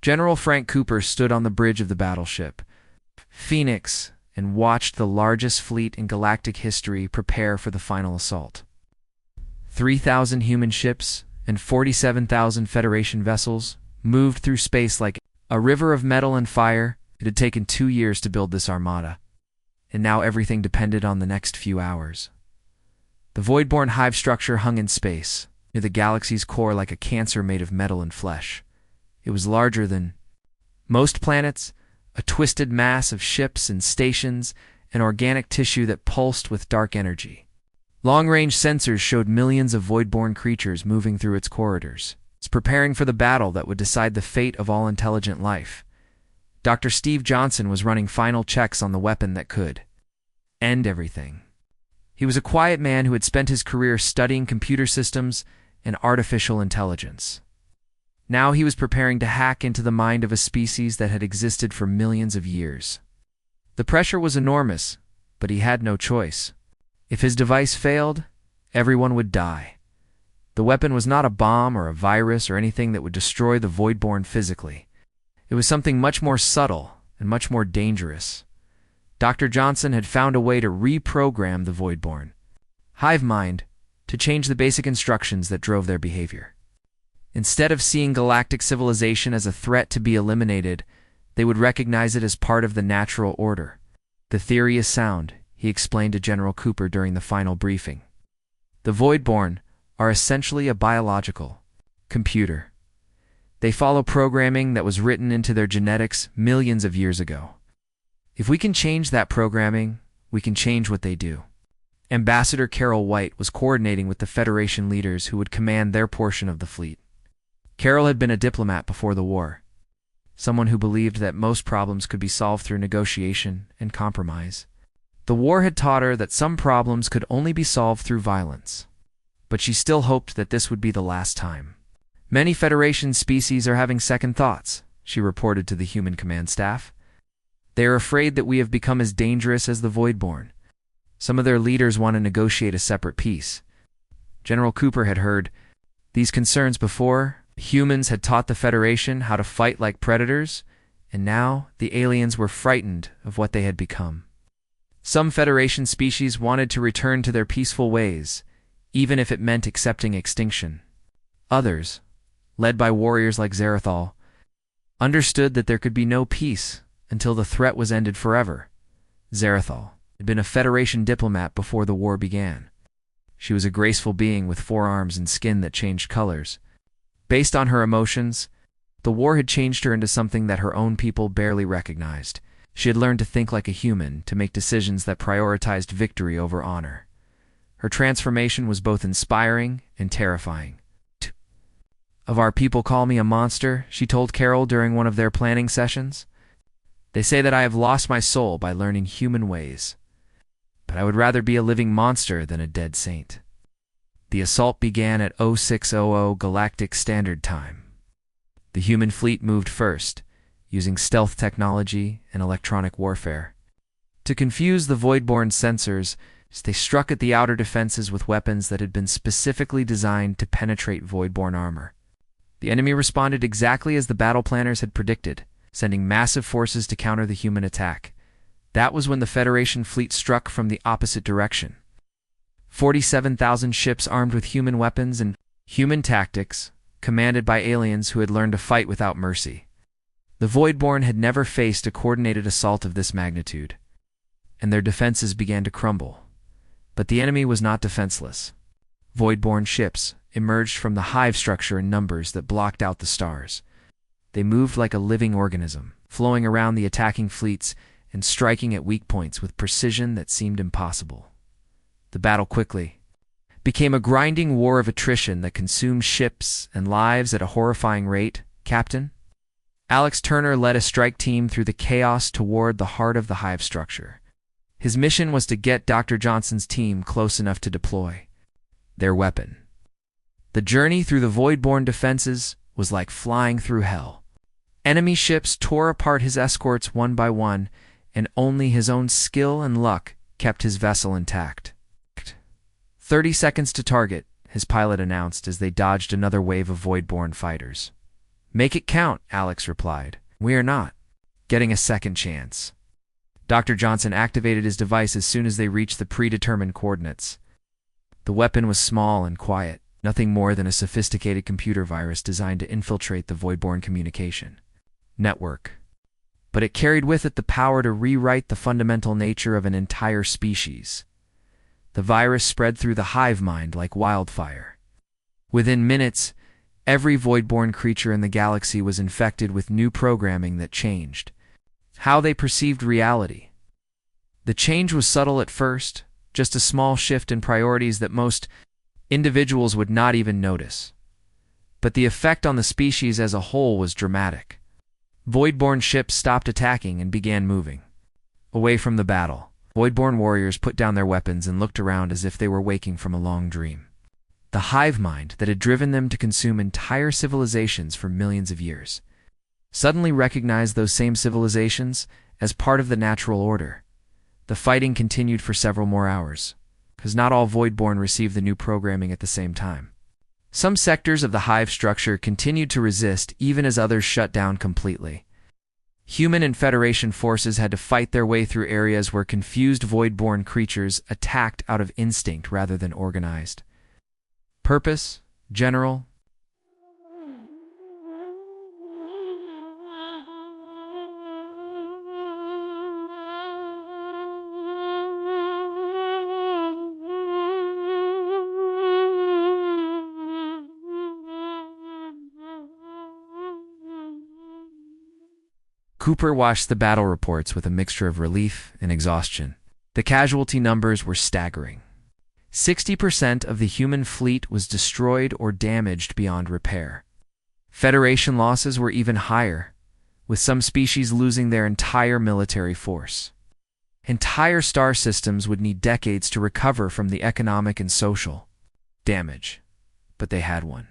General Frank Cooper stood on the bridge of the battleship, Phoenix, and watched the largest fleet in galactic history prepare for the final assault. 3,000 human ships and 47,000 Federation vessels moved through space like a river of metal and fire. It had taken 2 years to build this armada, and now everything depended on the next few hours. The Voidborn hive structure hung in space, near the galaxy's core like a cancer made of metal and flesh. It was larger than most planets, a twisted mass of ships and stations and organic tissue that pulsed with dark energy. Long-range sensors showed millions of Voidborn creatures moving through its corridors. It's preparing for the battle that would decide the fate of all intelligent life. Dr. Steve Johnson was running final checks on the weapon that could end everything. He was a quiet man who had spent his career studying computer systems and artificial intelligence. Now he was preparing to hack into the mind of a species that had existed for millions of years. The pressure was enormous, but he had no choice. If his device failed, everyone would die. The weapon was not a bomb or a virus or anything that would destroy the Voidborn physically. It was something much more subtle and much more dangerous. Dr. Johnson had found a way to reprogram the Voidborn hive mind to change the basic instructions that drove their behavior. Instead of seeing galactic civilization as a threat to be eliminated, they would recognize it as part of the natural order. The theory is sound, he explained to General Cooper during the final briefing. The Voidborn are essentially a biological computer. They follow programming that was written into their genetics millions of years ago. If we can change that programming, we can change what they do. Ambassador Carol White was coordinating with the Federation leaders who would command their portion of the fleet. Carol had been a diplomat before the war, someone who believed that most problems could be solved through negotiation and compromise. The war had taught her that some problems could only be solved through violence, but she still hoped that this would be the last time. Many Federation species are having second thoughts, she reported to the human command staff. They are afraid that we have become as dangerous as the Voidborn. Some of their leaders want to negotiate a separate peace. General Cooper had heard these concerns before. Humans had taught the Federation how to fight like predators, and now the aliens were frightened of what they had become. Some Federation species wanted to return to their peaceful ways, even if it meant accepting extinction. Others, led by warriors like Zarathal, understood that there could be no peace until the threat was ended forever. Zarathal had been a Federation diplomat before the war began. She was a graceful being with 4 arms and skin that changed colors. Based on her emotions, the war had changed her into something that her own people barely recognized. She had learned to think like a human, to make decisions that prioritized victory over honor. Her transformation was both inspiring and terrifying. Of our people call me a monster, she told Carol during one of their planning sessions. They say that I have lost my soul by learning human ways. But I would rather be a living monster than a dead saint. The assault began at 0600 Galactic Standard Time. The human fleet moved first, using stealth technology and electronic warfare. To confuse the Voidborn sensors, they struck at the outer defenses with weapons that had been specifically designed to penetrate Voidborn armor. The enemy responded exactly as the battle planners had predicted, sending massive forces to counter the human attack. That was when the Federation fleet struck from the opposite direction. 47,000 ships armed with human weapons and human tactics, commanded by aliens who had learned to fight without mercy. The Voidborn had never faced a coordinated assault of this magnitude, and their defenses began to crumble. But the enemy was not defenseless. Voidborn ships emerged from the hive structure in numbers that blocked out the stars. They moved like a living organism, flowing around the attacking fleets and striking at weak points with precision that seemed impossible. The battle quickly became a grinding war of attrition that consumed ships and lives at a horrifying rate. Captain Alex Turner led a strike team through the chaos toward the heart of the hive structure. His mission was to get Dr. Johnson's team close enough to deploy their weapon. The journey through the Voidborn defenses was like flying through hell. Enemy ships tore apart his escorts one by one, and only his own skill and luck kept his vessel intact. 30 seconds to target, his pilot announced as they dodged another wave of Voidborn fighters. Make it count, Alex replied. We are not getting a second chance. Dr. Johnson activated his device as soon as they reached the predetermined coordinates. The weapon was small and quiet, nothing more than a sophisticated computer virus designed to infiltrate the voidborn communication network. But it carried with it the power to rewrite the fundamental nature of an entire species. The virus spread through the hive mind like wildfire. Within minutes, every voidborn creature in the galaxy was infected with new programming that changed how they perceived reality. The change was subtle at first, just a small shift in priorities that most individuals would not even notice. But the effect on the species as a whole was dramatic. Voidborn ships stopped attacking and began moving away from the battle. Voidborn warriors put down their weapons and looked around as if they were waking from a long dream. The hive mind that had driven them to consume entire civilizations for millions of years suddenly recognized those same civilizations as part of the natural order. The fighting continued for several more hours, because not all Voidborn received the new programming at the same time. Some sectors of the hive structure continued to resist even as others shut down completely. Human and Federation forces had to fight their way through areas where confused Voidborn creatures attacked out of instinct rather than organized. Purpose, General. Cooper watched the battle reports with a mixture of relief and exhaustion. The casualty numbers were staggering. 60% of the human fleet was destroyed or damaged beyond repair. Federation losses were even higher, with some species losing their entire military force. Entire star systems would need decades to recover from the economic and social damage, but they had one.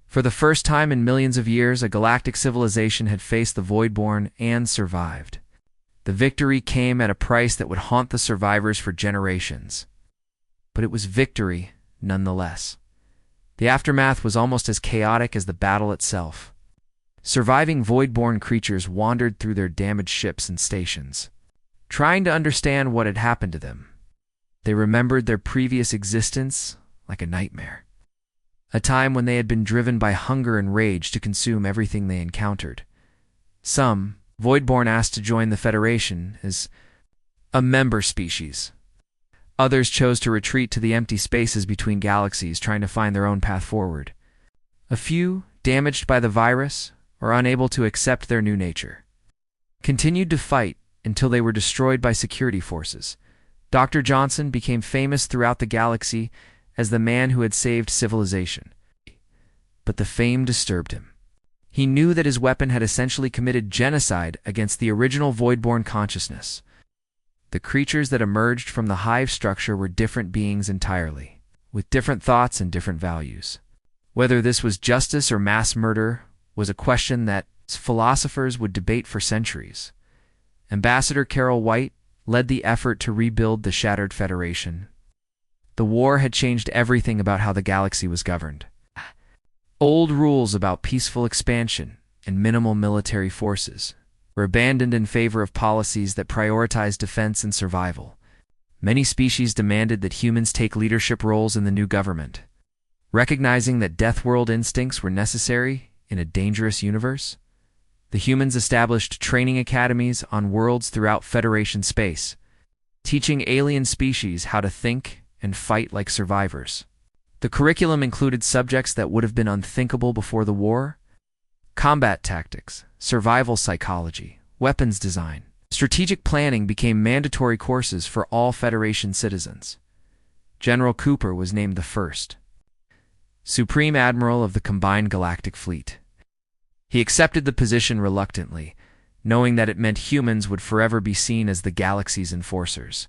For the first time in millions of years, a galactic civilization had faced the Voidborn and survived. The victory came at a price that would haunt the survivors for generations. But it was victory nonetheless. The aftermath was almost as chaotic as the battle itself. Surviving Voidborn creatures wandered through their damaged ships and stations, trying to understand what had happened to them. They remembered their previous existence like a nightmare. A time when they had been driven by hunger and rage to consume everything they encountered. Some, Voidborn asked to join the Federation as a member species. Others chose to retreat to the empty spaces between galaxies, trying to find their own path forward. A few, damaged by the virus or unable to accept their new nature, continued to fight until they were destroyed by security forces. Dr. Johnson became famous throughout the galaxy as the man who had saved civilization. But the fame disturbed him. He knew that his weapon had essentially committed genocide against the original Voidborn consciousness. The creatures that emerged from the hive structure were different beings entirely, with different thoughts and different values. Whether this was justice or mass murder was a question that philosophers would debate for centuries. Ambassador Carol White led the effort to rebuild the shattered Federation. The war had changed everything about how the galaxy was governed. Old rules about peaceful expansion and minimal military forces were abandoned in favor of policies that prioritized defense and survival. Many species demanded that humans take leadership roles in the new government. Recognizing that Deathworld instincts were necessary in a dangerous universe, the humans established training academies on worlds throughout Federation space, teaching alien species how to think and fight like survivors. The curriculum included subjects that would have been unthinkable before the war: combat tactics, survival psychology, weapons design. Strategic planning became mandatory courses for all Federation citizens. General Cooper was named the first Supreme Admiral of the Combined Galactic Fleet. He accepted the position reluctantly, knowing that it meant humans would forever be seen as the galaxy's enforcers.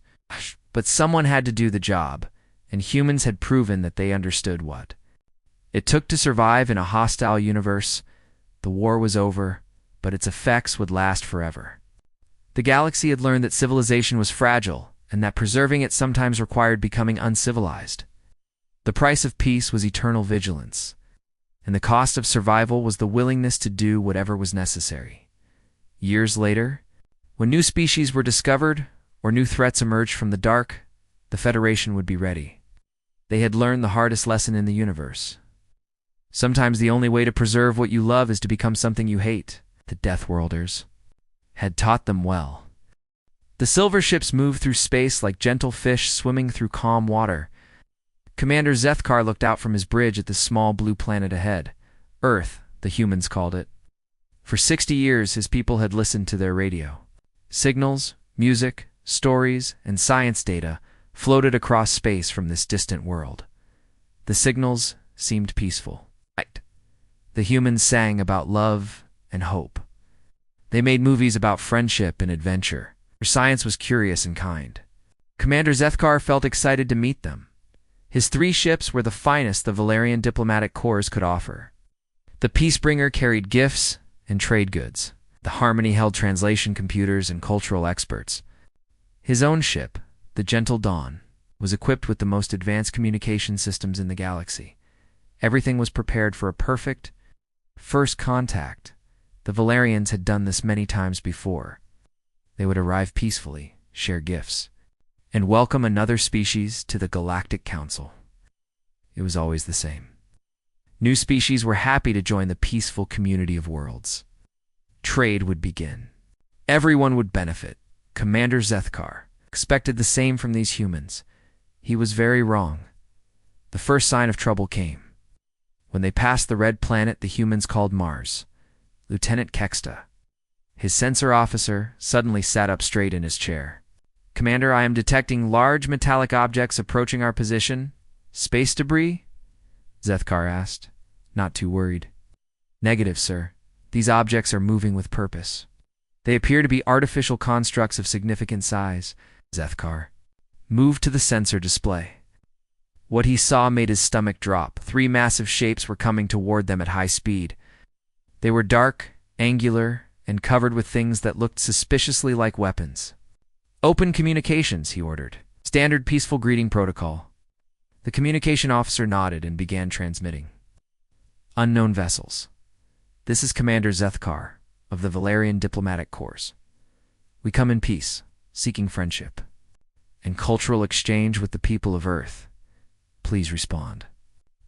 But someone had to do the job, and humans had proven that they understood what it took to survive in a hostile universe. The war was over, but its effects would last forever. The galaxy had learned that civilization was fragile, and that preserving it sometimes required becoming uncivilized. The price of peace was eternal vigilance, and the cost of survival was the willingness to do whatever was necessary. Years later, when new species were discovered or new threats emerged from the dark, the Federation would be ready. They had learned the hardest lesson in the universe. Sometimes the only way to preserve what you love is to become something you hate. The Deathworlders had taught them well. The silver ships moved through space like gentle fish swimming through calm water. Commander Zethkar looked out from his bridge at the small blue planet ahead. Earth, the humans called it. For 60 years, his people had listened to their radio. Signals, music, stories, and science data floated across space from this distant world. The signals seemed peaceful. The humans sang about love and hope. They made movies about friendship and adventure. Their science was curious and kind. Commander Zethkar felt excited to meet them. His 3 ships were the finest the Valerian diplomatic corps could offer. The Peacebringer carried gifts and trade goods. The Harmony held translation computers and cultural experts. His own ship, the Gentle Dawn, was equipped with the most advanced communication systems in the galaxy. Everything was prepared for a perfect first contact. The Valerians had done this many times before. They would arrive peacefully, share gifts, and welcome another species to the Galactic Council. It was always the same. New species were happy to join the peaceful community of worlds. Trade would begin. Everyone would benefit. Commander Zethkar expected the same from these humans. He was very wrong. The first sign of trouble came. When they passed the red planet the humans called Mars, Lieutenant Kexta, his sensor officer, suddenly sat up straight in his chair. "Commander, I am detecting large metallic objects approaching our position. Space debris?" Zethkar asked, not too worried. "Negative, sir. These objects are moving with purpose. They appear to be artificial constructs of significant size." Zethkar moved to the sensor display. What he saw made his stomach drop. 3 massive shapes were coming toward them at high speed. They were dark, angular, and covered with things that looked suspiciously like weapons. "Open communications," he ordered. "Standard peaceful greeting protocol." The communication officer nodded and began transmitting. "Unknown vessels. This is Commander Zethkar of the Valerian Diplomatic Corps. We come in peace, seeking friendship and cultural exchange with the people of Earth. Please respond."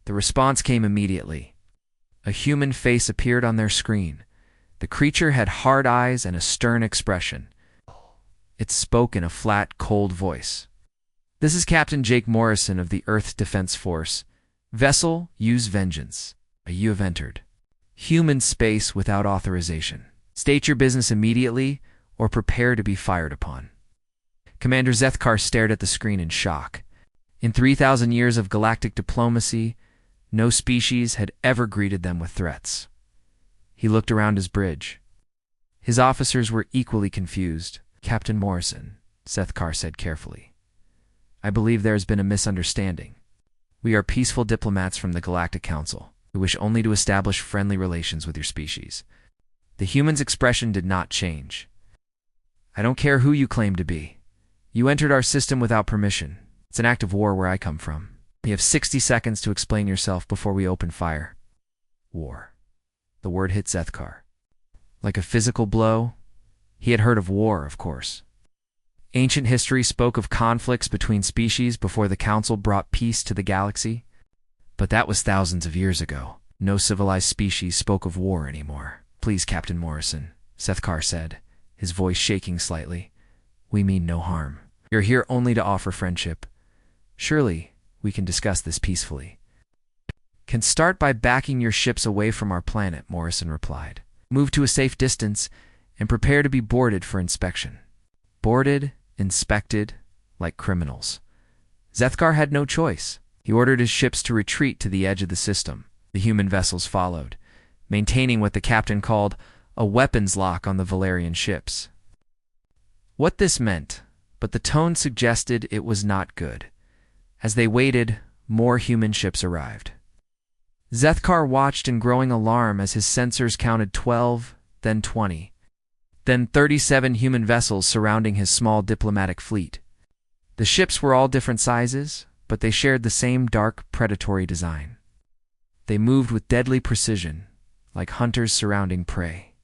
The response came immediately. A human face appeared on their screen. The creature had hard eyes and a stern expression. It spoke in a flat, cold voice. "This is Captain Jake Morrison of the Earth Defense Force. Vessel, use vengeance. You have entered human space without authorization. State your business immediately or prepare to be fired upon." Commander Zethkar stared at the screen in shock. In 3,000 years of galactic diplomacy, no species had ever greeted them with threats. He looked around his bridge. His officers were equally confused. "Captain Morrison," Zethkar said carefully, "I believe there has been a misunderstanding. We are peaceful diplomats from the Galactic Council. We wish only to establish friendly relations with your species." The human's expression did not change. "I don't care who you claim to be. You entered our system without permission. It's an act of war where I come from. You have 60 seconds to explain yourself before we open fire." War. The word hit Zethkar like a physical blow. He had heard of war, of course. Ancient history spoke of conflicts between species before the Council brought peace to the galaxy. But that was thousands of years ago. No civilized species spoke of war anymore. "Please, Captain Morrison," Zethkar said, his voice shaking slightly. "We mean no harm. You're here only to offer friendship. Surely, we can discuss this peacefully." "Can start by backing your ships away from our planet," Morrison replied. "Move to a safe distance and prepare to be boarded for inspection." Boarded, inspected, like criminals. Zethkar had no choice. He ordered his ships to retreat to the edge of the system. The human vessels followed, maintaining what the captain called a weapons lock on the Valerian ships. What this meant, but the tone suggested it was not good. As they waited, more human ships arrived. Zethkar watched in growing alarm as his sensors counted 12, then 20, then 37 human vessels surrounding his small diplomatic fleet. The ships were all different sizes, but they shared the same dark, predatory design. They moved with deadly precision, like hunters surrounding prey,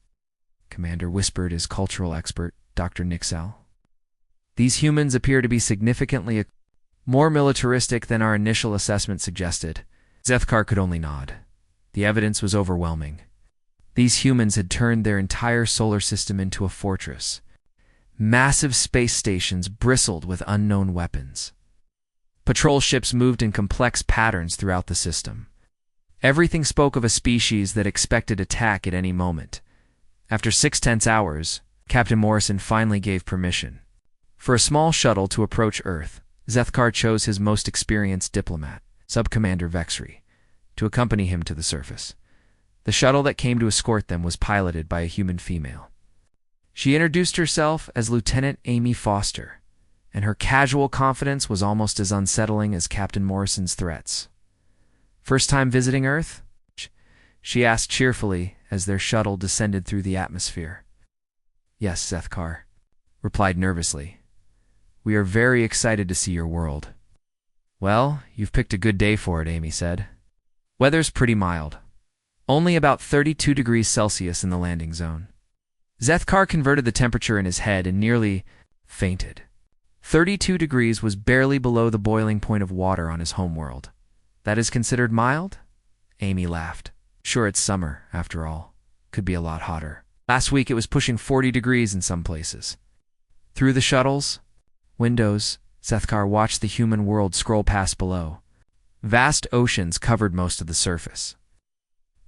Commander whispered his cultural expert, Dr. Nixal. These humans appear to be significantly more militaristic than our initial assessment suggested. Zethkar could only nod. The evidence was overwhelming. These humans had turned their entire solar system into a fortress. Massive space stations bristled with unknown weapons. Patrol ships moved in complex patterns throughout the system. Everything spoke of a species that expected attack at any moment. After 6 tense hours, Captain Morrison finally gave permission. For a small shuttle to approach Earth, Zethkar chose his most experienced diplomat, Sub-Commander Vexry, to accompany him to the surface. The shuttle that came to escort them was piloted by a human female. She introduced herself as Lieutenant Amy Foster, and her casual confidence was almost as unsettling as Captain Morrison's threats. "First time visiting Earth?" she asked cheerfully as their shuttle descended through the atmosphere. "Yes," Zethkar replied nervously. "We are very excited to see your world." "Well, you've picked a good day for it," Amy said. "Weather's pretty mild. Only about 32 degrees Celsius in the landing zone." Zethkar converted the temperature in his head and nearly fainted. 32 degrees was barely below the boiling point of water on his homeworld. "That is considered mild?" Amy laughed. "Sure, it's summer, after all. Could be a lot hotter. Last week it was pushing 40 degrees in some places." Through the shuttle's windows, Zethkar watched the human world scroll past below. Vast oceans covered most of the surface.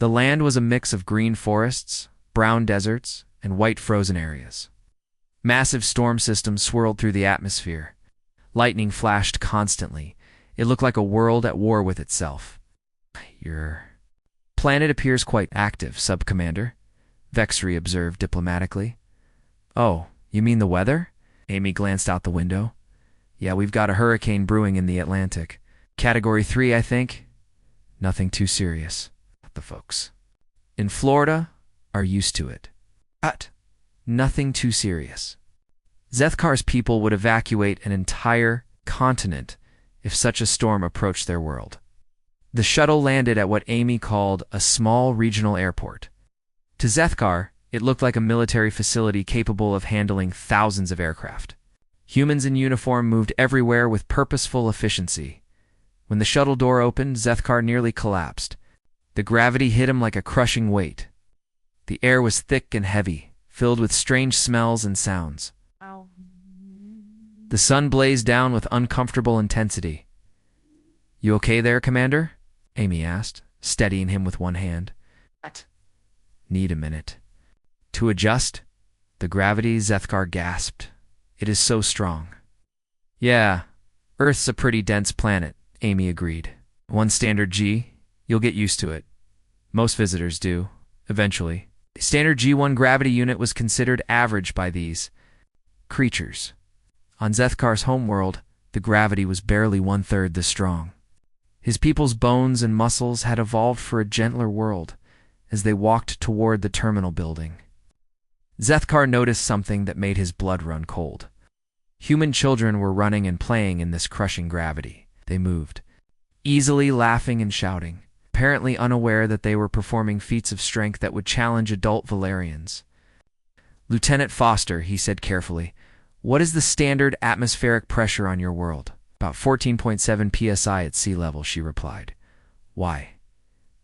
The land was a mix of green forests, brown deserts, and white frozen areas. Massive storm systems swirled through the atmosphere. Lightning flashed constantly. It looked like a world at war with itself. "Your planet appears quite active, Sub-Commander," Vexry observed diplomatically. "Oh, you mean the weather?" Amy glanced out the window. "Yeah, we've got a hurricane brewing in the Atlantic. Category 3, I think. Nothing too serious. The folks in Florida are used to it. But nothing too serious." Zethkar's people would evacuate an entire continent if such a storm approached their world. The shuttle landed at what Amy called a small regional airport. To Zethkar, it looked like a military facility capable of handling thousands of aircraft. Humans in uniform moved everywhere with purposeful efficiency. When the shuttle door opened, Zethkar nearly collapsed. The gravity hit him like a crushing weight. The air was thick and heavy, filled with strange smells and sounds. Ow. The sun blazed down with uncomfortable intensity. "You okay there, Commander?" Amy asked, steadying him with one hand. What? "Need a minute." "To adjust?" "The gravity," Zethkar gasped. "It is so strong." "Yeah, Earth's a pretty dense planet," Amy agreed. "1 standard G, you'll get used to it. Most visitors do, eventually." Standard G1 gravity unit was considered average by these creatures. On Zethkar's homeworld, the gravity was barely 1/3 this strong. His people's bones and muscles had evolved for a gentler world as they walked toward the terminal building. Zethkar noticed something that made his blood run cold. Human children were running and playing in this crushing gravity. They moved, easily laughing and shouting, apparently unaware that they were performing feats of strength that would challenge adult Valerians. "Lieutenant Foster," he said carefully, "what is the standard atmospheric pressure on your world?" "About 14.7 psi at sea level," she replied. "Why?"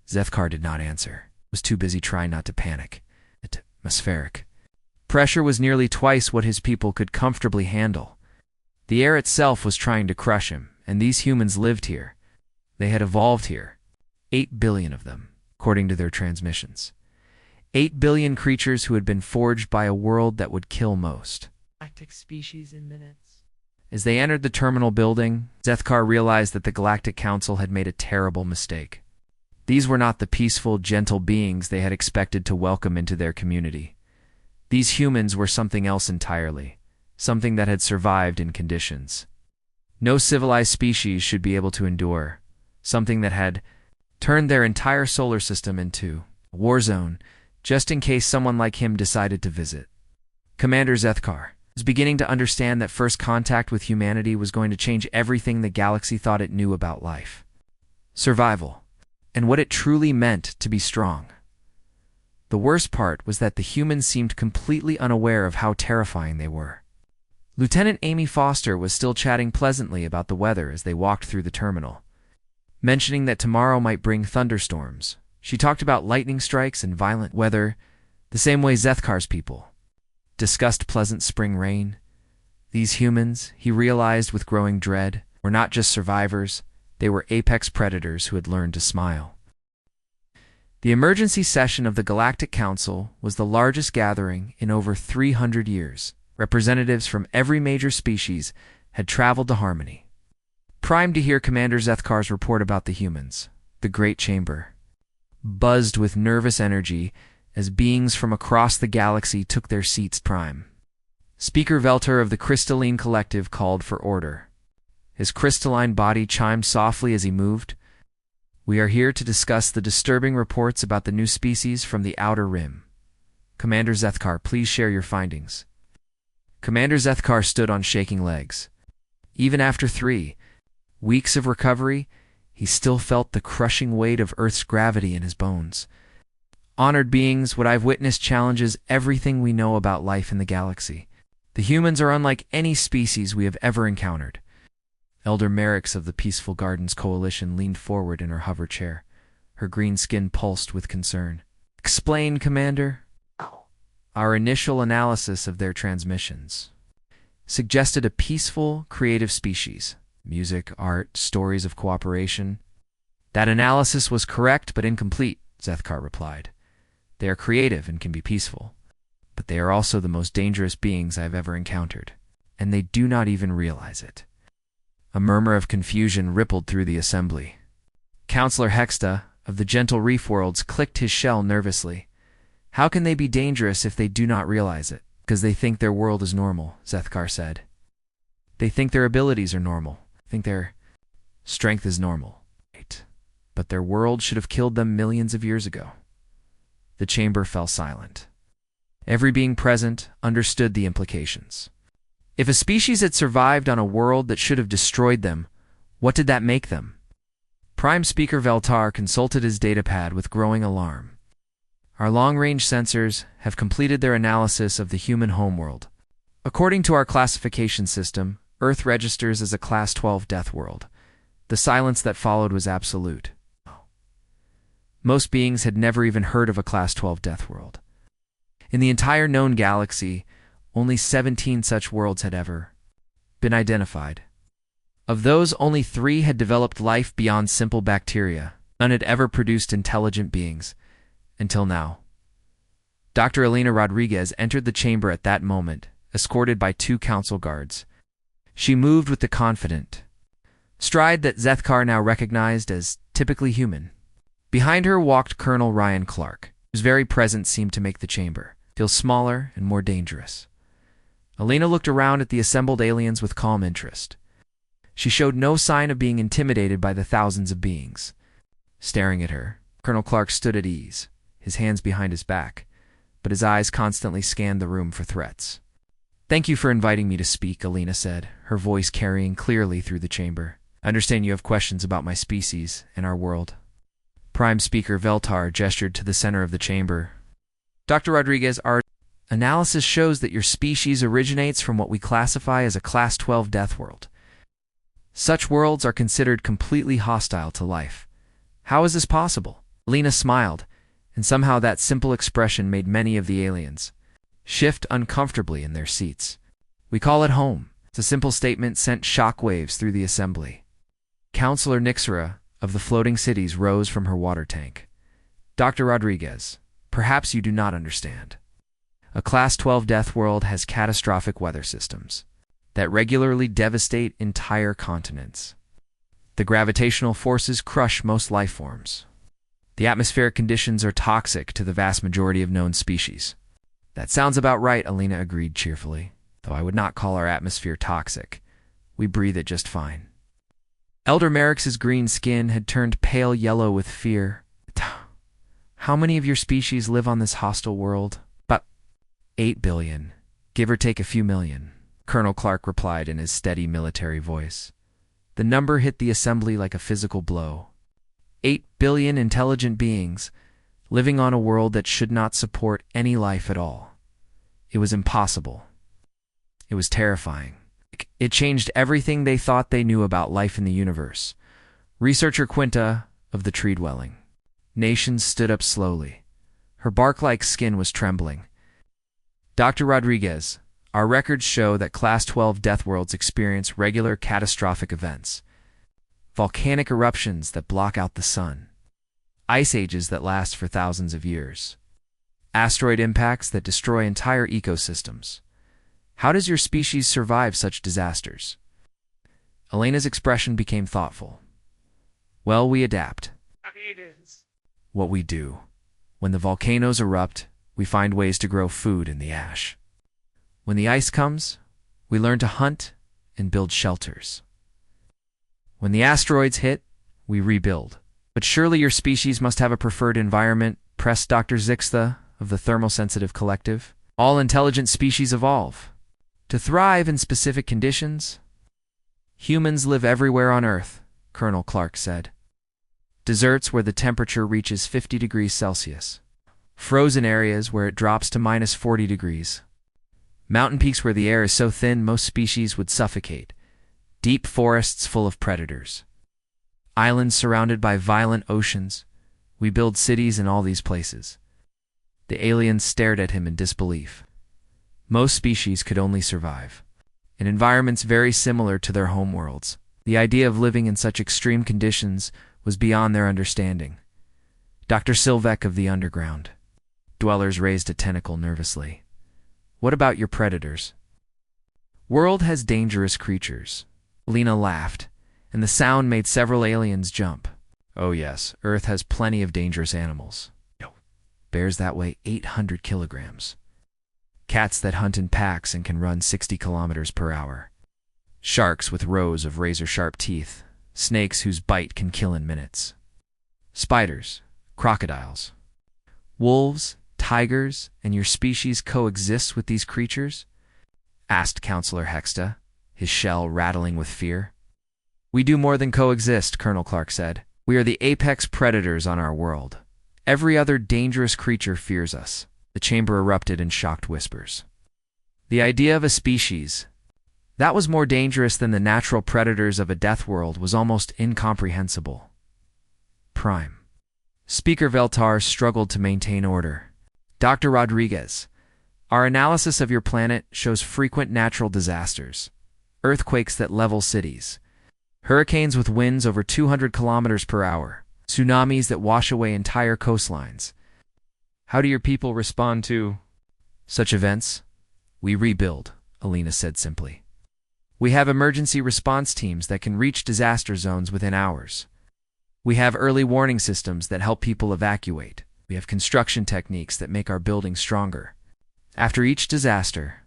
Zethkar did not answer. He was too busy trying not to panic. Atmospheric pressure was nearly twice what his people could comfortably handle. The air itself was trying to crush him, and these humans lived here. They had evolved here. 8 billion of them, according to their transmissions. 8 billion creatures who had been forged by a world that would kill most. Galactic species in minutes. As they entered the terminal building, Zethkar realized that the Galactic Council had made a terrible mistake. These were not the peaceful, gentle beings they had expected to welcome into their community. These humans were something else entirely, something that had survived in conditions no civilized species should be able to endure, something that had turned their entire solar system into a war zone just in case someone like him decided to visit. Commander Zethkar was beginning to understand that first contact with humanity was going to change everything the galaxy thought it knew about life. Survival. and what it truly meant to be strong. The worst part was that the humans seemed completely unaware of how terrifying they were. Lieutenant Amy Foster was still chatting pleasantly about the weather as they walked through the terminal. Mentioning that tomorrow might bring thunderstorms, she talked about lightning strikes and violent weather, the same way Zethkar's people discussed pleasant spring rain. These humans, he realized with growing dread, were not just survivors, they were apex predators who had learned to smile. The emergency session of the Galactic Council was the largest gathering in over 300 years. Representatives from every major species had traveled to Harmony. Primed to hear Commander Zethkar's report about the humans, the Great Chamber buzzed with nervous energy as beings from across the galaxy took their seats. Prime Speaker Veltar of the Crystalline Collective called for order. His crystalline body chimed softly as he moved. "We are here to discuss the disturbing reports about the new species from the Outer Rim. Commander Zethkar, please share your findings." Commander Zethkar stood on shaking legs. Even after 3 weeks of recovery, he still felt the crushing weight of Earth's gravity in his bones. "Honored beings, what I've witnessed challenges everything we know about life in the galaxy. The humans are unlike any species we have ever encountered." Elder Merrix of the Peaceful Gardens Coalition leaned forward in her hover chair. Her green skin pulsed with concern. "Explain, Commander." "Our initial analysis of their transmissions suggested a peaceful, creative species. Music, art, stories of cooperation." "That analysis was correct but incomplete," Zethkar replied. "They are creative and can be peaceful, but they are also the most dangerous beings I've ever encountered, and they do not even realize it." A murmur of confusion rippled through the assembly. Counselor Hexta of the Gentle Reef Worlds clicked his shell nervously. "How can they be dangerous if they do not realize it?" "Because they think their world is normal," Zethkar said. "They think their abilities are normal. Think their strength is normal. Right. But their world should have killed them millions of years ago." The chamber fell silent. Every being present understood the implications. If a species had survived on a world that should have destroyed them, what did that make them? Prime Speaker Veltar consulted his datapad with growing alarm. "Our long-range sensors have completed their analysis of the human homeworld. According to our classification system, Earth registers as a Class 12 death world. The silence that followed was absolute. Most beings had never even heard of a Class 12 death world. In the entire known galaxy, only 17 such worlds had ever been identified. Of those, only 3 had developed life beyond simple bacteria. None had ever produced intelligent beings. Until now." Dr. Elena Rodriguez entered the chamber at that moment, escorted by 2 council guards. She moved with the confident stride that Zethkar now recognized as typically human. Behind her walked Colonel Ryan Clark, whose very presence seemed to make the chamber feel smaller and more dangerous. Elena looked around at the assembled aliens with calm interest. She showed no sign of being intimidated by the thousands of beings. Staring at her, Colonel Clark stood at ease, his hands behind his back, but his eyes constantly scanned the room for threats. "Thank you for inviting me to speak," Elena said, her voice carrying clearly through the chamber. "I understand you have questions about my species and our world." Prime Speaker Veltar gestured to the center of the chamber. "Dr. Rodriguez, our analysis shows that your species originates from what we classify as a Class 12 death world. Such worlds are considered completely hostile to life. How is this possible?" Elena smiled, and somehow that simple expression made many of the aliens shift uncomfortably in their seats. "We call it home." The simple statement sent shockwaves through the assembly. Counselor Nixera of the Floating Cities rose from her water tank. "Dr. Rodriguez, perhaps you do not understand. A Class 12 death world has catastrophic weather systems that regularly devastate entire continents. The gravitational forces crush most life forms. The atmospheric conditions are toxic to the vast majority of known species." "That sounds about right," Elena agreed cheerfully, "though I would not call our atmosphere toxic. We breathe it just fine." Elder Merrix's green skin had turned pale yellow with fear. "How many of your species live on this hostile world?" "About 8 billion, give or take a few million," Colonel Clark replied in his steady military voice. The number hit the assembly like a physical blow. 8 billion intelligent beings living on a world that should not support any life at all. It was impossible. It was terrifying. It changed everything they thought they knew about life in the universe. Researcher Quinta of the tree-dwelling nation stood up slowly. Her bark-like skin was trembling. Dr. Rodriguez, our records show that Class 12 Deathworlds experience regular catastrophic events. Volcanic eruptions that block out the sun. Ice ages that last for thousands of years. Asteroid impacts that destroy entire ecosystems. How does your species survive such disasters? Elena's expression became thoughtful. Well, we adapt. What we do. When the volcanoes erupt, we find ways to grow food in the ash. When the ice comes, we learn to hunt and build shelters. When the asteroids hit, we rebuild. But surely your species must have a preferred environment, pressed Dr. Zixta of the Thermosensitive Collective. All intelligent species evolve to thrive in specific conditions. Humans live everywhere on Earth, Colonel Clark said. Deserts where the temperature reaches 50 degrees Celsius. Frozen areas where it drops to minus 40 degrees. Mountain peaks where the air is so thin most species would suffocate. Deep forests full of predators. Islands surrounded by violent oceans. We build cities in all these places. The aliens stared at him in disbelief. Most species could only survive in environments very similar to their homeworlds. The idea of living in such extreme conditions was beyond their understanding. Dr. Silvek of the Underground. Dwellers raised a tentacle nervously. What about your predators? World has dangerous creatures. Lena laughed, and the sound made several aliens jump. Oh yes, Earth has plenty of dangerous animals. Bears that weigh 800 kilograms. Cats that hunt in packs and can run 60 kilometers per hour. Sharks with rows of razor-sharp teeth. Snakes whose bite can kill in minutes. Spiders, crocodiles. Wolves, tigers, and your species coexist with these creatures? Asked Counselor Hexta, his shell rattling with fear. We do more than coexist, Colonel Clark said. We are the apex predators on our world. Every other dangerous creature fears us. The chamber erupted in shocked whispers. The idea of a species that was more dangerous than the natural predators of a death world was almost incomprehensible. Prime. Speaker Veltar struggled to maintain order. Dr. Rodriguez, our analysis of your planet shows frequent natural disasters. Earthquakes that level cities. Hurricanes with winds over 200 kilometers per hour. Tsunamis that wash away entire coastlines. How do your people respond to such events? We rebuild, Alina said simply. We have emergency response teams that can reach disaster zones within hours. We have early warning systems that help people evacuate. We have construction techniques that make our buildings stronger. After each disaster,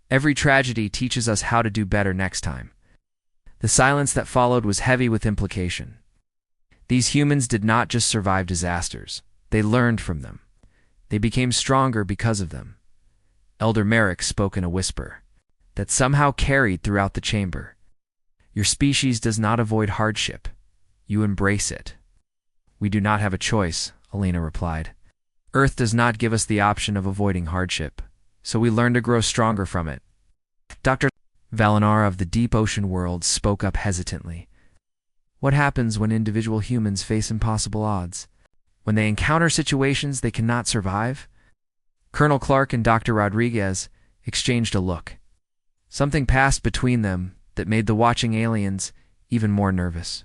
every tragedy teaches us how to do better next time. The silence that followed was heavy with implication. These humans did not just survive disasters. They learned from them. They became stronger because of them. Elder Merrick spoke in a whisper that somehow carried throughout the chamber. Your species does not avoid hardship. You embrace it. We do not have a choice, Alina replied. Earth does not give us the option of avoiding hardship, so we learn to grow stronger from it. Dr. Valinar of the Deep Ocean World spoke up hesitantly. What happens when individual humans face impossible odds? When they encounter situations they cannot survive? Colonel Clark and Dr. Rodriguez exchanged a look. Something passed between them that made the watching aliens even more nervous.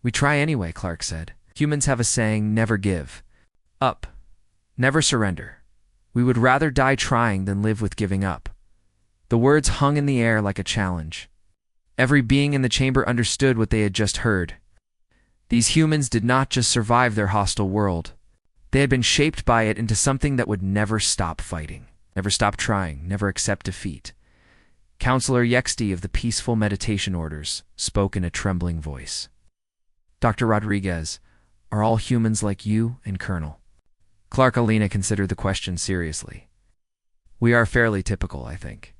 We try anyway, Clark said. Humans have a saying, never give up, never surrender. We would rather die trying than live with giving up. The words hung in the air like a challenge. Every being in the chamber understood what they had just heard. These humans did not just survive their hostile world. They had been shaped by it into something that would never stop fighting, never stop trying, never accept defeat. Counselor Yexti of the Peaceful Meditation Orders spoke in a trembling voice. Dr. Rodriguez, are all humans like you and Colonel? Clark Alina considered the question seriously. We are fairly typical, I think.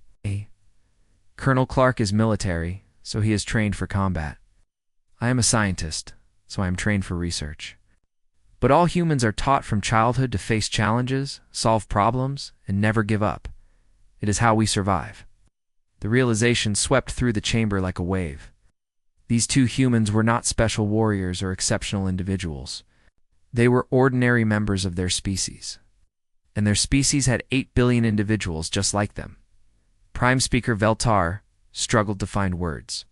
Colonel Clark is military, so he is trained for combat. I am a scientist, so I am trained for research. But all humans are taught from childhood to face challenges, solve problems, and never give up. It is how we survive. The realization swept through the chamber like a wave. These two humans were not special warriors or exceptional individuals. They were ordinary members of their species. And their species had 8 billion individuals just like them. Prime Speaker Veltar struggled to find words.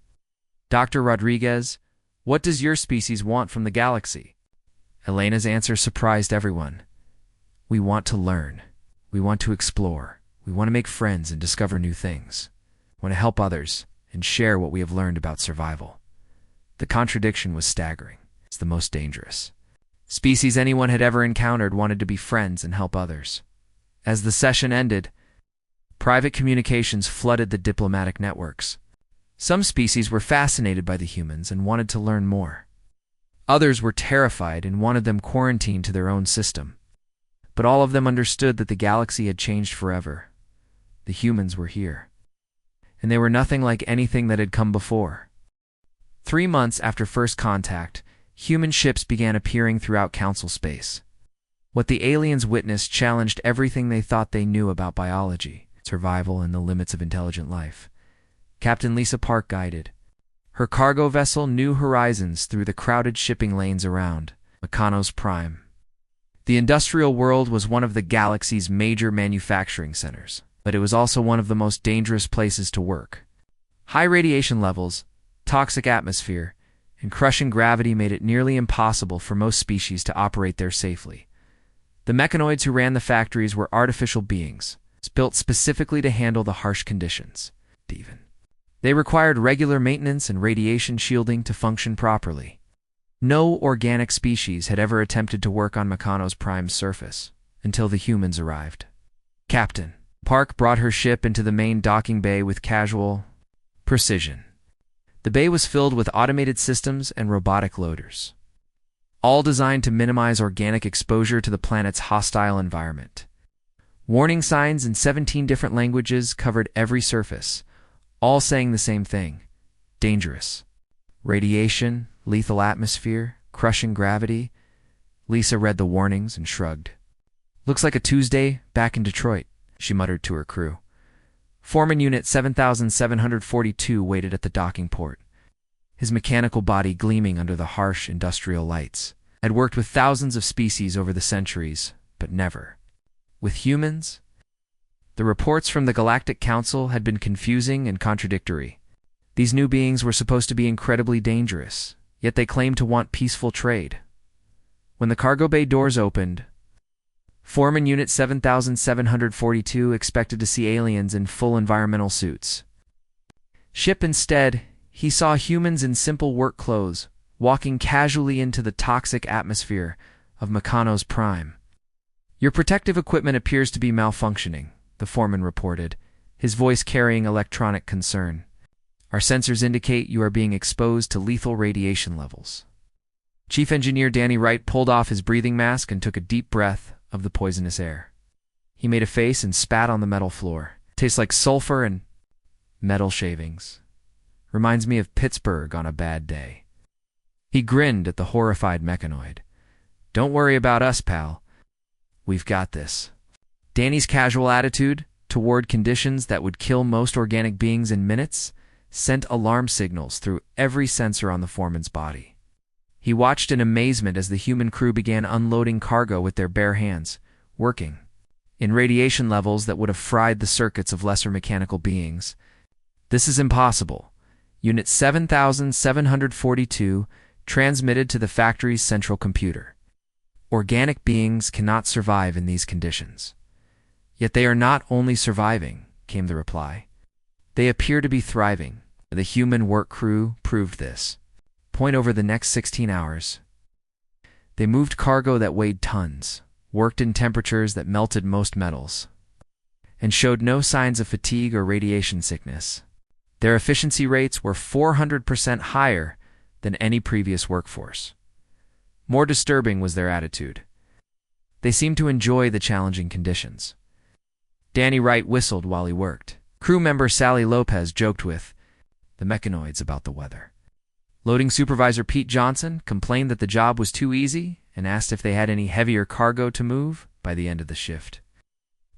Dr. Rodriguez, what does your species want from the galaxy? Elena's answer surprised everyone. We want to learn. We want to explore. We want to make friends and discover new things. We want to help others and share what we have learned about survival. The contradiction was staggering. It's the most dangerous. Species anyone had ever encountered wanted to be friends and help others. As the session ended, private communications flooded the diplomatic networks. Some species were fascinated by the humans and wanted to learn more. Others were terrified and wanted them quarantined to their own system. But all of them understood that the galaxy had changed forever. The humans were here. And they were nothing like anything that had come before. 3 months after first contact, human ships began appearing throughout Council space. What the aliens witnessed challenged everything they thought they knew about biology, survival, and the limits of intelligent life. Captain Lisa Park guided. Her cargo vessel New Horizons through the crowded shipping lanes around Mechanos Prime. The industrial world was one of the galaxy's major manufacturing centers, but it was also one of the most dangerous places to work. High radiation levels, toxic atmosphere, and crushing gravity made it nearly impossible for most species to operate there safely. The mechanoids who ran the factories were artificial beings, built specifically to handle the harsh conditions. They required regular maintenance and radiation shielding to function properly. No organic species had ever attempted to work on Mechanos Prime's surface until the humans arrived. Captain Park brought her ship into the main docking bay with casual precision. The bay was filled with automated systems and robotic loaders, all designed to minimize organic exposure to the planet's hostile environment. Warning signs in 17 different languages covered every surface, all saying the same thing: dangerous. Radiation, lethal atmosphere, crushing gravity. Lisa read the warnings and shrugged. Looks like a Tuesday back in Detroit, she muttered to her crew. Foreman Unit 7742 waited at the docking port, his mechanical body gleaming under the harsh industrial lights. Had worked with thousands of species over the centuries, but never with humans. The reports from the Galactic Council had been confusing and contradictory. These new beings were supposed to be incredibly dangerous, yet they claimed to want peaceful trade. When the cargo bay doors opened, Foreman Unit 7742 expected to see aliens in full environmental suits. Instead, he saw humans in simple work clothes, walking casually into the toxic atmosphere of Mechanos Prime. Your protective equipment appears to be malfunctioning, the foreman reported, his voice carrying electronic concern. Our sensors indicate you are being exposed to lethal radiation levels. Chief Engineer Danny Wright pulled off his breathing mask and took a deep breath of the poisonous air. He made a face and spat on the metal floor. Tastes like sulfur and metal shavings. Reminds me of Pittsburgh on a bad day. He grinned at the horrified mechanoid. Don't worry about us, pal. We've got this. Danny's casual attitude toward conditions that would kill most organic beings in minutes sent alarm signals through every sensor on the foreman's body. He watched in amazement as the human crew began unloading cargo with their bare hands, working in radiation levels that would have fried the circuits of lesser mechanical beings. This is impossible. Unit 7742 transmitted to the factory's central computer. Organic beings cannot survive in these conditions. Yet they are not only surviving, came the reply. They appear to be thriving. The human work crew proved this. Over the next 16 hours, they moved cargo that weighed tons, worked in temperatures that melted most metals, and showed no signs of fatigue or radiation sickness. Their efficiency rates were 400% higher than any previous workforce. More disturbing was their attitude. They seemed to enjoy the challenging conditions. Danny Wright whistled while he worked. Crew member Sally Lopez joked with the mechanoids about the weather. Loading supervisor Pete Johnson complained that the job was too easy and asked if they had any heavier cargo to move by the end of the shift.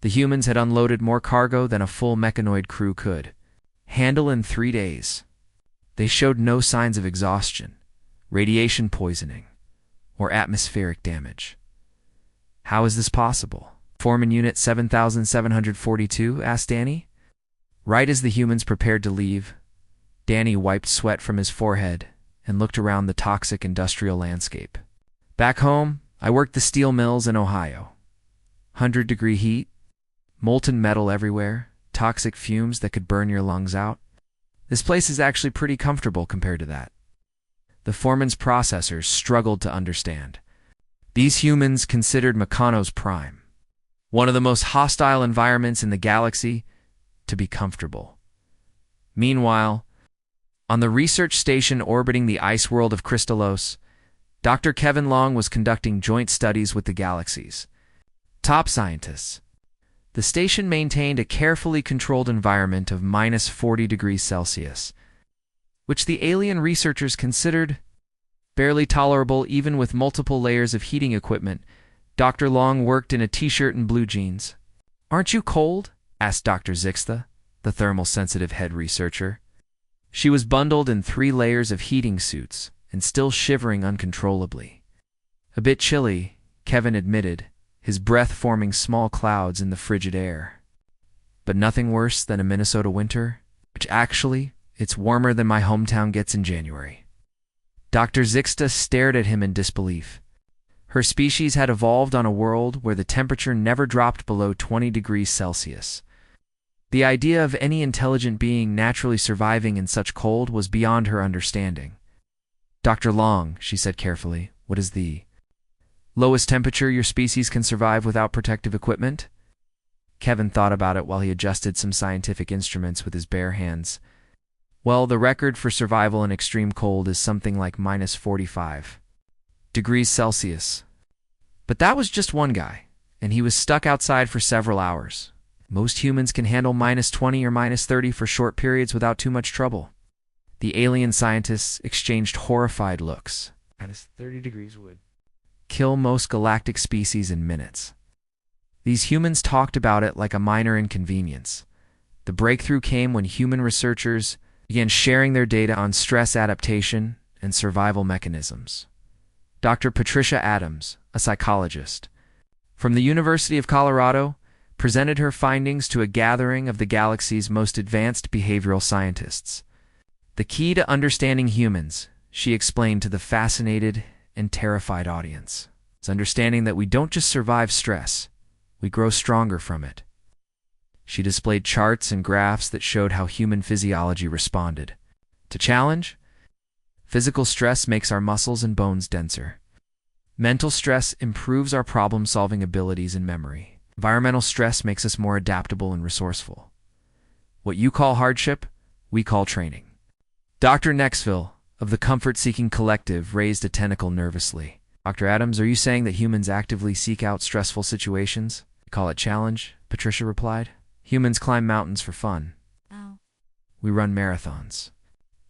The humans had unloaded more cargo than a full mechanoid crew could handle in 3 days. They showed no signs of exhaustion, radiation poisoning, or atmospheric damage. How is this possible? Foreman Unit 7742 asked Danny. Right as the humans prepared to leave, Danny wiped sweat from his forehead and looked around the toxic industrial landscape. Back home, I worked the steel mills in Ohio. 100-degree heat, molten metal everywhere, toxic fumes that could burn your lungs out. This place is actually pretty comfortable compared to that. The foreman's processors struggled to understand. These humans considered Meccano's prime, one of the most hostile environments in the galaxy, to be comfortable. Meanwhile, on the research station orbiting the ice world of Crystallos, Dr. Kevin Long was conducting joint studies with the galaxy's top scientists. The station maintained a carefully controlled environment of minus 40 degrees Celsius, which the alien researchers considered barely tolerable even with multiple layers of heating equipment. Dr. Long worked in a t-shirt and blue jeans. "Aren't you cold?" asked Dr. Zixta, the thermal-sensitive head researcher. She was bundled in 3 layers of heating suits and still shivering uncontrollably. A bit chilly, Kevin admitted, his breath forming small clouds in the frigid air. But nothing worse than a Minnesota winter, which actually, it's warmer than my hometown gets in January. Dr. Zixta stared at him in disbelief. Her species had evolved on a world where the temperature never dropped below 20 degrees Celsius. The idea of any intelligent being naturally surviving in such cold was beyond her understanding. "Dr. Long," she said carefully, "what is the lowest temperature your species can survive without protective equipment?" Kevin thought about it while he adjusted some scientific instruments with his bare hands. "Well, the record for survival in extreme cold is something like minus 45 degrees Celsius. But that was just one guy, and he was stuck outside for several hours. Most humans can handle minus 20 or minus 30 for short periods without too much trouble." The alien scientists exchanged horrified looks. Minus 30 degrees would kill most galactic species in minutes. These humans talked about it like a minor inconvenience. The breakthrough came when human researchers began sharing their data on stress adaptation and survival mechanisms. Dr. Patricia Adams, a psychologist from the University of Colorado, presented her findings to a gathering of the galaxy's most advanced behavioral scientists. The key to understanding humans, she explained to the fascinated and terrified audience, is understanding that we don't just survive stress, we grow stronger from it. She displayed charts and graphs that showed how human physiology responded to challenge. Physical stress makes our muscles and bones denser. Mental stress improves our problem-solving abilities and memory. Environmental stress makes us more adaptable and resourceful. What you call hardship, we call training. Dr. Nexville, of the Comfort-Seeking Collective, raised a tentacle nervously. "Dr. Adams, are you saying that humans actively seek out stressful situations? We call it challenge," Patricia replied. "Humans climb mountains for fun. Oh. We run marathons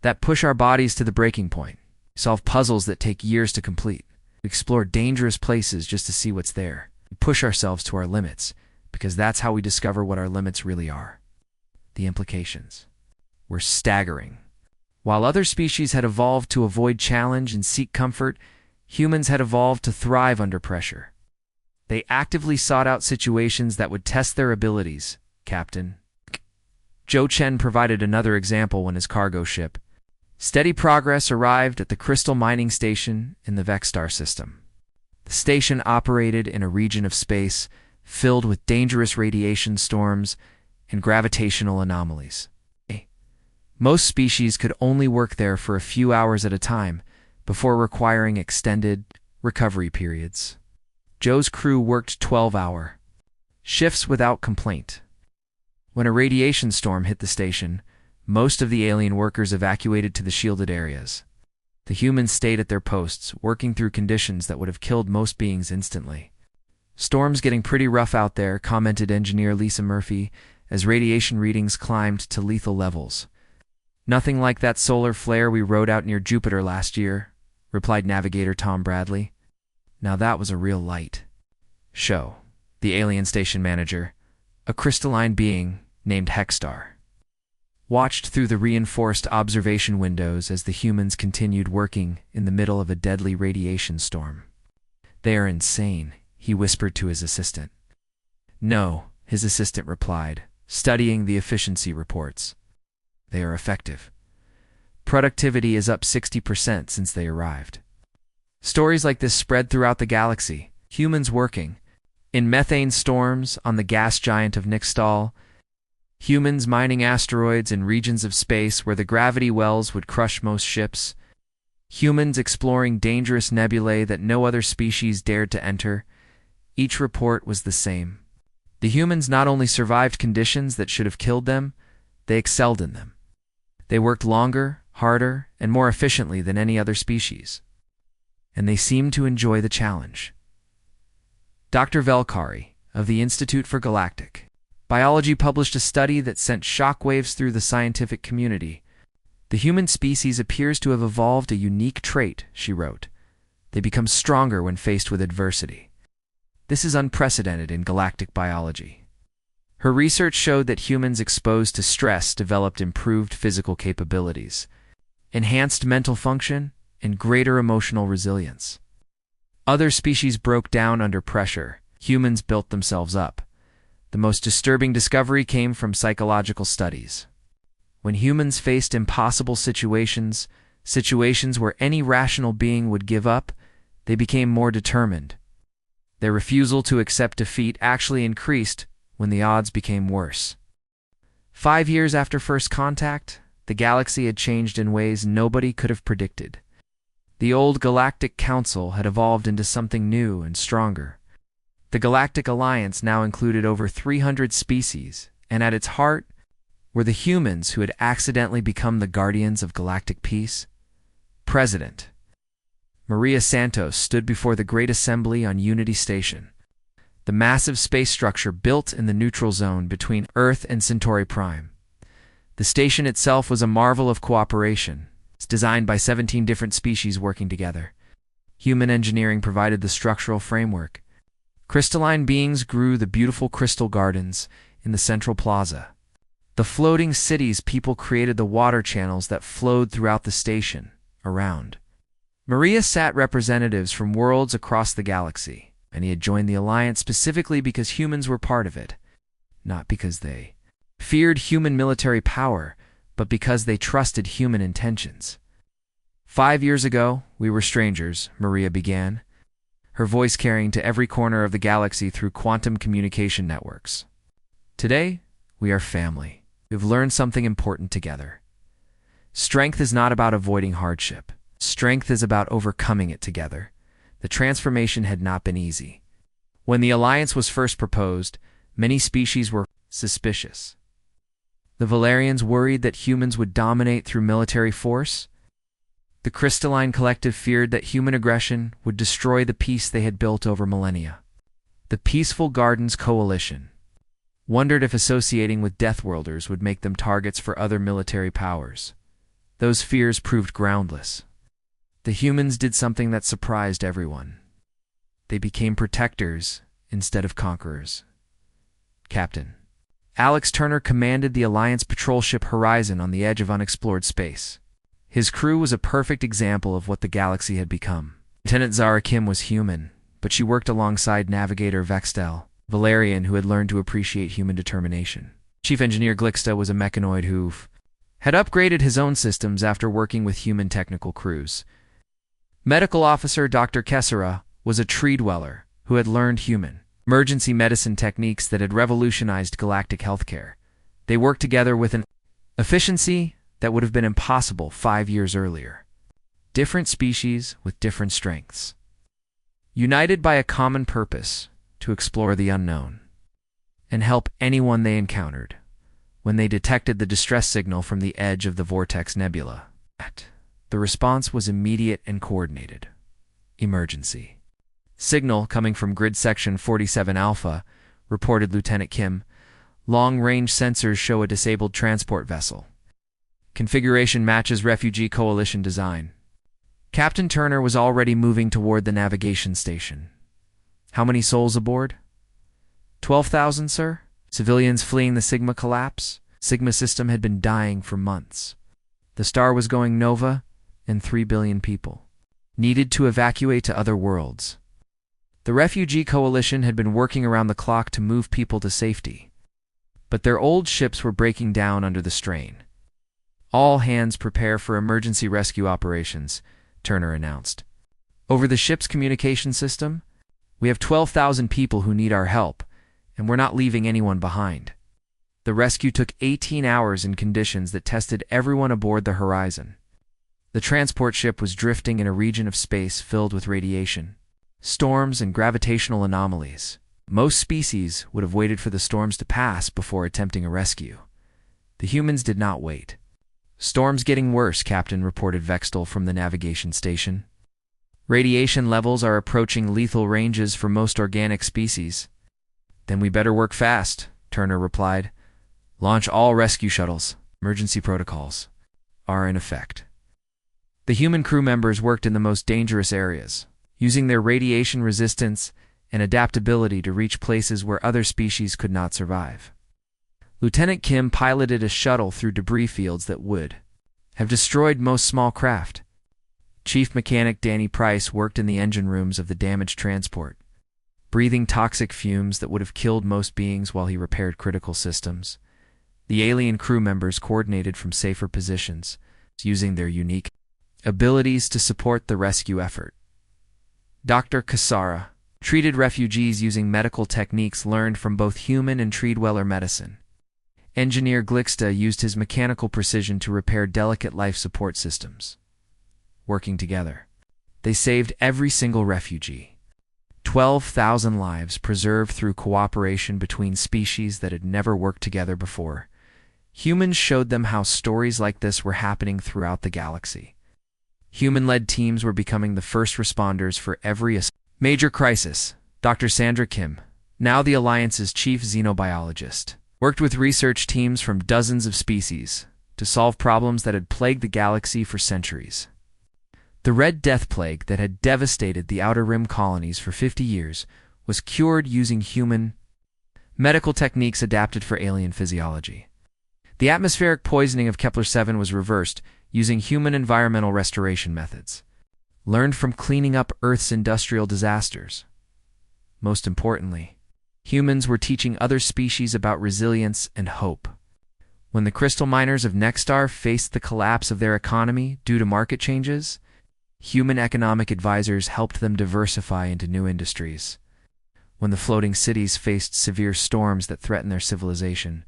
that push our bodies to the breaking point. We solve puzzles that take years to complete. We explore dangerous places just to see what's there. We push ourselves to our limits, because that's how we discover what our limits really are." The implications were staggering. While other species had evolved to avoid challenge and seek comfort, humans had evolved to thrive under pressure. They actively sought out situations that would test their abilities, Captain. Joe Chen provided another example when his cargo ship, Steady Progress, arrived at the Crystal Mining Station in the Vexstar system. The station operated in a region of space filled with dangerous radiation storms and gravitational anomalies. Most species could only work there for a few hours at a time before requiring extended recovery periods. Joe's crew worked 12-hour shifts without complaint. When a radiation storm hit the station, most of the alien workers evacuated to the shielded areas. The humans stayed at their posts, working through conditions that would have killed most beings instantly. "Storm's getting pretty rough out there," commented engineer Lisa Murphy, as radiation readings climbed to lethal levels. "Nothing like that solar flare we rode out near Jupiter last year," replied Navigator Tom Bradley. Now that was a real light. Show, the alien station manager, a crystalline being named Hexstar, watched through the reinforced observation windows as the humans continued working in the middle of a deadly radiation storm. "They are insane," he whispered to his assistant. "No," his assistant replied, studying the efficiency reports. "They are effective. Productivity is up 60% since they arrived." Stories like this spread throughout the galaxy. Humans working in methane storms on the gas giant of Nixtal, humans mining asteroids in regions of space where the gravity wells would crush most ships, humans exploring dangerous nebulae that no other species dared to enter. Each report was the same. The humans not only survived conditions that should have killed them, they excelled in them. They worked longer, harder, and more efficiently than any other species. And they seemed to enjoy the challenge. Dr. Velkari, of the Institute for Galactic Biology, published a study that sent shockwaves through the scientific community. "The human species appears to have evolved a unique trait," she wrote. "They become stronger when faced with adversity. This is unprecedented in galactic biology." Her research showed that humans exposed to stress developed improved physical capabilities, enhanced mental function, and greater emotional resilience. Other species broke down under pressure. Humans built themselves up. The most disturbing discovery came from psychological studies. When humans faced impossible situations where any rational being would give up, they became more determined. Their refusal to accept defeat actually increased when the odds became worse. 5 years after first contact, the galaxy had changed in ways nobody could have predicted. The old Galactic Council had evolved into something new and stronger. The Galactic Alliance now included over 300 species, and at its heart were the humans who had accidentally become the guardians of galactic peace. President Maria Santos stood before the Great Assembly on Unity Station, the massive space structure built in the neutral zone between Earth and Centauri Prime. The station itself was a marvel of cooperation. It's designed by 17 different species working together. Human engineering provided the structural framework. Crystalline beings grew the beautiful crystal gardens in the central plaza. The floating cities people created the water channels that flowed throughout the station, around. Maria sat representatives from worlds across the galaxy, and he had joined the alliance specifically because humans were part of it, not because they feared human military power, but because they trusted human intentions. 5 years ago, we were strangers, Maria began, her voice carrying to every corner of the galaxy through quantum communication networks. Today, we are family. We've learned something important together. Strength is not about avoiding hardship. Strength is about overcoming it together. The transformation had not been easy. When the alliance was first proposed, many species were suspicious. The Valerians worried that humans would dominate through military force. The Crystalline Collective feared that human aggression would destroy the peace they had built over millennia. The Peaceful Gardens Coalition wondered if associating with Deathworlders would make them targets for other military powers. Those fears proved groundless. The humans did something that surprised everyone. They became protectors instead of conquerors. Captain Alex Turner commanded the Alliance patrol ship Horizon on the edge of unexplored space. His crew was a perfect example of what the galaxy had become. Lieutenant Zara Kim was human, but she worked alongside Navigator Vextel, Valerian who had learned to appreciate human determination. Chief Engineer Glixta was a mechanoid who had upgraded his own systems after working with human technical crews. Medical Officer Dr. Kessera was a tree dweller who had learned human emergency medicine techniques that had revolutionized galactic healthcare. They worked together with an efficiency that would have been impossible 5 years earlier. Different species with different strengths, united by a common purpose to explore the unknown and help anyone they encountered when they detected the distress signal from the edge of the Vortex Nebula. The response was immediate and coordinated. Emergency. Signal coming from Grid Section 47 Alpha, reported Lieutenant Kim. Long-range sensors show a disabled transport vessel. Configuration matches Refugee Coalition design. Captain Turner was already moving toward the navigation station. How many souls aboard? 12,000, sir. Civilians fleeing the Sigma collapse. Sigma system had been dying for months. The star was going nova, and 3 billion people needed to evacuate to other worlds. The Refugee Coalition had been working around the clock to move people to safety, but their old ships were breaking down under the strain. All hands prepare for emergency rescue operations, Turner announced. Over the ship's communication system, we have 12,000 people who need our help, and we're not leaving anyone behind. The rescue took 18 hours in conditions that tested everyone aboard the Horizon. The transport ship was drifting in a region of space filled with radiation, storms, and gravitational anomalies. Most species would have waited for the storms to pass before attempting a rescue. The humans did not wait. Storm's getting worse, Captain reported Vextel from the navigation station. Radiation levels are approaching lethal ranges for most organic species. Then we better work fast, Turner replied. Launch all rescue shuttles. Emergency protocols are in effect. The human crew members worked in the most dangerous areas, using their radiation resistance and adaptability to reach places where other species could not survive. Lieutenant Kim piloted a shuttle through debris fields that would have destroyed most small craft. Chief Mechanic Danny Price worked in the engine rooms of the damaged transport, breathing toxic fumes that would have killed most beings while he repaired critical systems. The alien crew members coordinated from safer positions, using their unique abilities to support the rescue effort. Dr. Cassara treated refugees using medical techniques learned from both human and tree-dweller medicine. Engineer Glicksta used his mechanical precision to repair delicate life support systems. Working together, they saved every single refugee. 12,000 lives preserved through cooperation between species that had never worked together before. Humans showed them how stories like this were happening throughout the galaxy. Human-led teams were becoming the first responders for every major crisis. Dr. Sandra Kim, now the Alliance's chief xenobiologist, worked with research teams from dozens of species to solve problems that had plagued the galaxy for centuries. The Red Death Plague that had devastated the Outer Rim colonies for 50 years was cured using human medical techniques adapted for alien physiology. The atmospheric poisoning of Kepler-7 was reversed using human environmental restoration methods, learned from cleaning up Earth's industrial disasters. Most importantly, humans were teaching other species about resilience and hope. When the crystal miners of Nexstar faced the collapse of their economy due to market changes, human economic advisors helped them diversify into new industries. When the floating cities faced severe storms that threatened their civilization,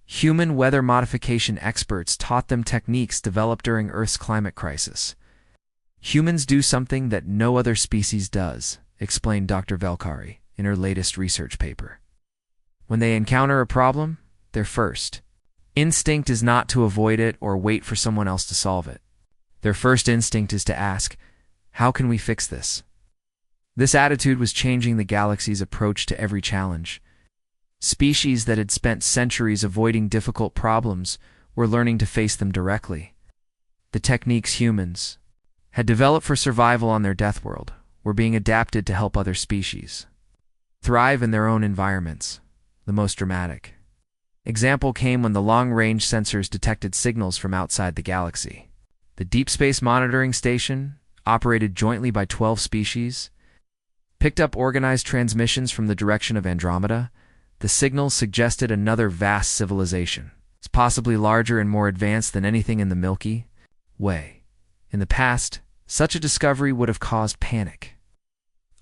human weather modification experts taught them techniques developed during Earth's climate crisis. Humans do something that no other species does, explained Dr. Velkari in her latest research paper. When they encounter a problem, their first instinct is not to avoid it or wait for someone else to solve it. Their first instinct is to ask, how can we fix this? This attitude was changing the galaxy's approach to every challenge. Species that had spent centuries avoiding difficult problems were learning to face them directly. The techniques humans had developed for survival on their death world were being adapted to help other species thrive in their own environments. The most dramatic example came when the long-range sensors detected signals from outside the galaxy. The Deep Space Monitoring Station, operated jointly by 12 species, picked up organized transmissions from the direction of Andromeda. The signals suggested another vast civilization. It's possibly larger and more advanced than anything in the Milky Way. In the past, such a discovery would have caused panic.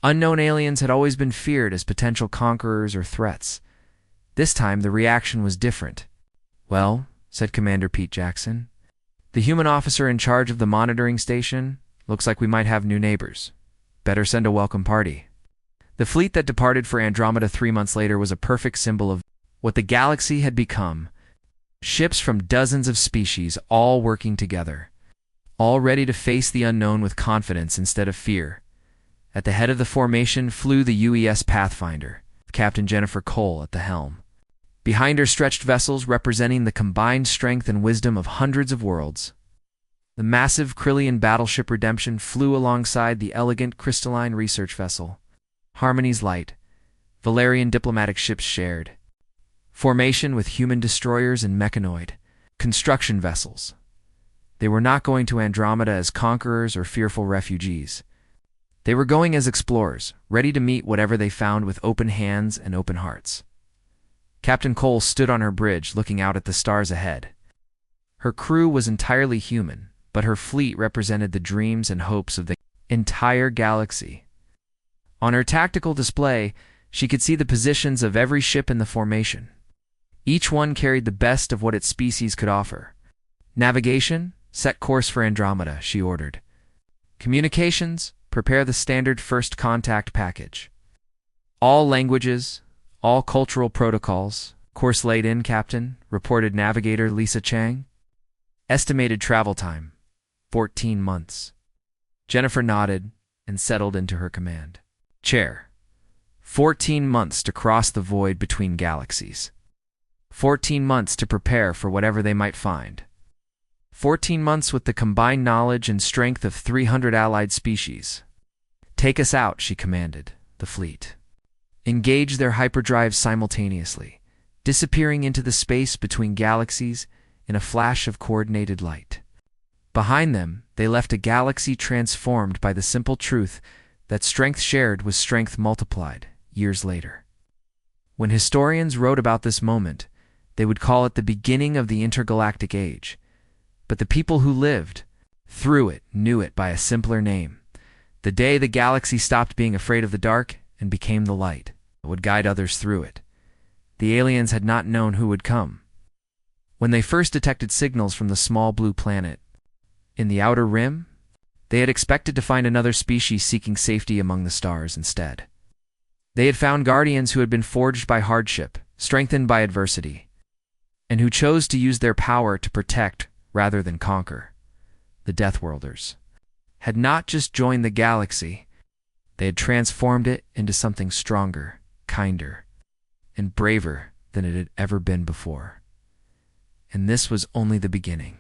Unknown aliens had always been feared as potential conquerors or threats. This time, the reaction was different. Well, said Commander Pete Jackson, the human officer in charge of the monitoring station, looks like we might have new neighbors. Better send a welcome party. The fleet that departed for Andromeda 3 months later was a perfect symbol of what the galaxy had become. Ships from dozens of species all working together, all ready to face the unknown with confidence instead of fear. At the head of the formation flew the UES Pathfinder, with Captain Jennifer Cole at the helm. Behind her stretched vessels representing the combined strength and wisdom of hundreds of worlds. The massive Krillian battleship Redemption flew alongside the elegant crystalline research vessel, Harmony's Light. Valerian diplomatic ships shared formation with human destroyers and mechanoid construction vessels. They were not going to Andromeda as conquerors or fearful refugees. They were going as explorers, ready to meet whatever they found with open hands and open hearts. Captain Cole stood on her bridge looking out at the stars ahead. Her crew was entirely human, but her fleet represented the dreams and hopes of the entire galaxy. On her tactical display, she could see the positions of every ship in the formation. Each one carried the best of what its species could offer. Navigation, set course for Andromeda, she ordered. Communications, prepare the standard first contact package. All languages, all cultural protocols. Course laid in, Captain, reported navigator Lisa Chang. Estimated travel time, 14 months. Jennifer nodded and settled into her command chair. 14 months to cross the void between galaxies. 14 months to prepare for whatever they might find. 14 months with the combined knowledge and strength of 300 allied species. Take us out, she commanded the fleet. Engage their hyperdrives simultaneously, disappearing into the space between galaxies in a flash of coordinated light. Behind them, they left a galaxy transformed by the simple truth that strength shared was strength multiplied years later. When historians wrote about this moment, they would call it the beginning of the intergalactic age. But the people who lived through it knew it by a simpler name. The day the galaxy stopped being afraid of the dark and became the light that would guide others through it. The aliens had not known who would come. When they first detected signals from the small blue planet in the outer rim, they had expected to find another species seeking safety among the stars instead. They had found guardians who had been forged by hardship, strengthened by adversity, and who chose to use their power to protect rather than conquer. The Deathworlders had not just joined the galaxy, they had transformed it into something stronger, kinder, and braver than it had ever been before. And this was only the beginning.